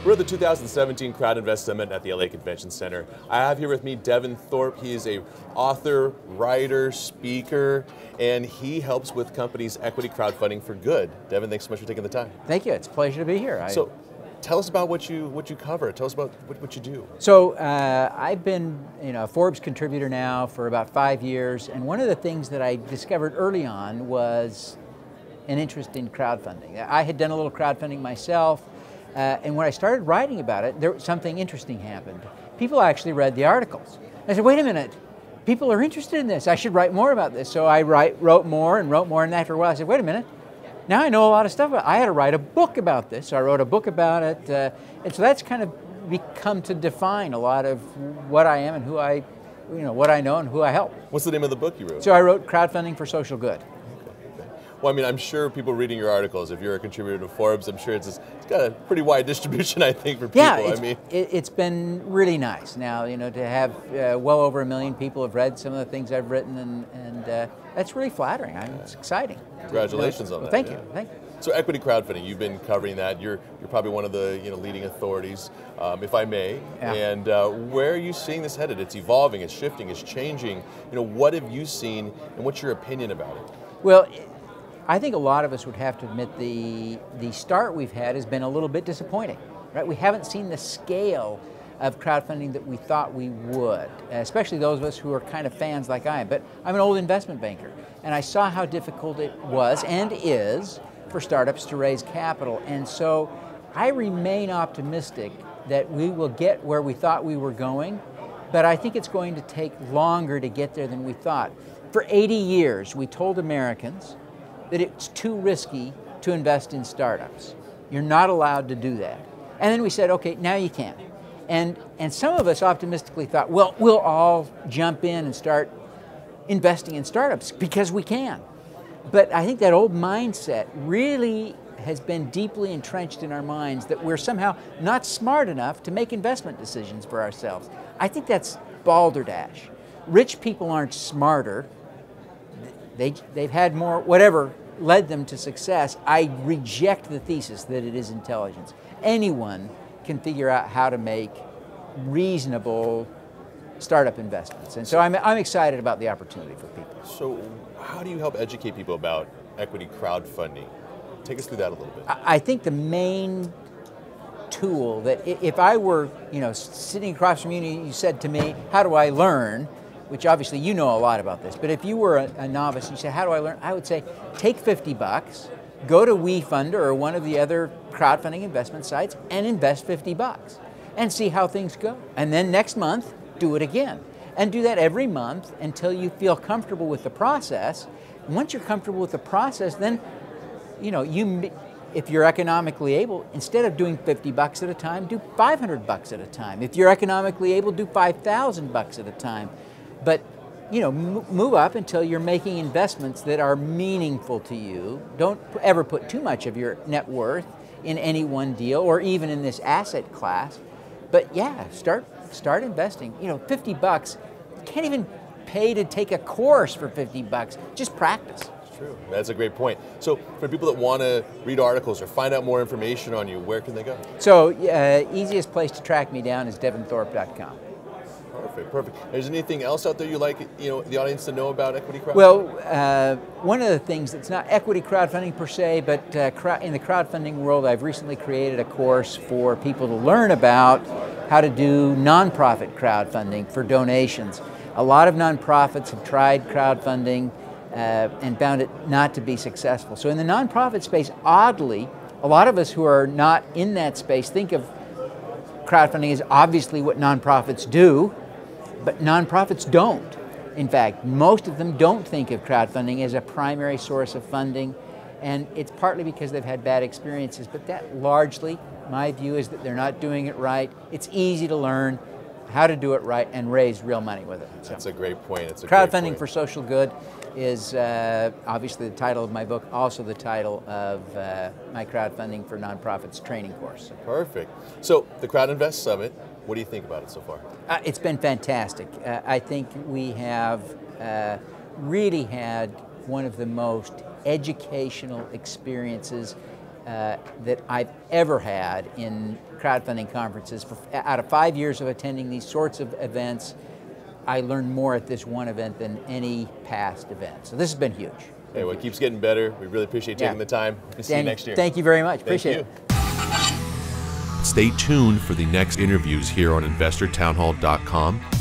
We're at the 2017 Crowd Invest Summit at the LA Convention Center. I have here with me Devin Thorpe. He is an author, writer, speaker, and he helps with companies' equity crowdfunding for good. Devin, thanks so much for taking the time. Thank you. It's a pleasure to be here. So, tell us about what you cover. Tell us about what you do. So I've been a Forbes Contributor now for about 5 years, and one of the things that I discovered early on was an interest in crowdfunding. I had done a little crowdfunding myself, and when I started writing about it, something interesting happened. People actually read the articles. I said, wait a minute, people are interested in this. I should write more about this. So I wrote more, and after a while I said, wait a minute, now I know a lot of stuff about it. I had to write a book about this. So I wrote a book about it, and so that's kind of become to define a lot of what I am and who what I know and who I help. What's the name of the book you wrote? So I wrote Crowdfunding for Social Good. Well, I mean, I'm sure people reading your articles, if you're a contributor to Forbes, I'm sure it's got a pretty wide distribution, I think, for people. Yeah, it's been really nice now, to have well over 1 million people have read some of the things I've written, and that's really flattering. It's exciting. Congratulations on that. Thank you. Thank you. So equity crowdfunding, you've been covering that. You're probably one of the leading authorities, if I may. Yeah. And where are you seeing this headed? It's evolving, it's shifting, it's changing. What have you seen, and what's your opinion about it? Well, I think a lot of us would have to admit the start we've had has been a little bit disappointing, right? We haven't seen the scale of crowdfunding that we thought we would, especially those of us who are kind of fans like I am. But I'm an old investment banker, and I saw how difficult it was and is for startups to raise capital. And so I remain optimistic that we will get where we thought we were going, but I think it's going to take longer to get there than we thought. For 80 years, we told Americans that it's too risky to invest in startups. You're not allowed to do that. And then we said, okay, now you can. And some of us optimistically thought, well, we'll all jump in and start investing in startups because we can. But I think that old mindset really has been deeply entrenched in our minds that we're somehow not smart enough to make investment decisions for ourselves. I think that's balderdash. Rich people aren't smarter. They've had more, whatever led them to success. I reject the thesis that it is intelligence. Anyone can figure out how to make reasonable startup investments. And so I'm excited about the opportunity for people. So how do you help educate people about equity crowdfunding? Take us through that a little bit. I think the main tool that if I were sitting across from you and you said to me, how do I learn? Which obviously you know a lot about this, but if you were a novice and you said, how do I learn? I would say, take 50 bucks, go to WeFunder or one of the other crowdfunding investment sites and invest 50 bucks and see how things go. And then next month, do it again. And do that every month until you feel comfortable with the process. And once you're comfortable with the process, then, if you're economically able, instead of doing 50 bucks at a time, do 500 bucks at a time. If you're economically able, do 5,000 bucks at a time. But move up until you're making investments that are meaningful to you. Don't ever put too much of your net worth in any one deal or even in this asset class. But yeah, start investing. 50 bucks, you can't even pay to take a course for 50 bucks. Just practice. True. That's a great point. So for people that want to read articles or find out more information on you, where can they go? So easiest place to track me down is devinthorpe.com. Perfect. Is there anything else out there you'd like the audience to know about equity crowdfunding? Well, one of the things that's not equity crowdfunding per se, but in the crowdfunding world, I've recently created a course for people to learn about how to do nonprofit crowdfunding for donations. A lot of nonprofits have tried crowdfunding and found it not to be successful. So in the nonprofit space, oddly, a lot of us who are not in that space think of crowdfunding as obviously what nonprofits do, but nonprofits don't. In fact, most of them don't think of crowdfunding as a primary source of funding, and it's partly because they've had bad experiences, but that largely, my view is that they're not doing it right. It's easy to learn how to do it right and raise real money with it. So, that's a great point. Crowdfunding for Social Good is obviously the title of my book, also the title of my Crowdfunding for Nonprofits training course. Perfect. So the Crowd Invest Summit, what do you think about it so far? It's been fantastic. I think we have really had one of the most educational experiences that I've ever had in crowdfunding conferences. Out of 5 years of attending these sorts of events, I learned more at this one event than any past event. So this has been huge. Hey, well, it keeps getting better. We really appreciate taking the time. We'll see you next year. Thank you very much. Appreciate it. Stay tuned for the next interviews here on InvestorTownhall.com.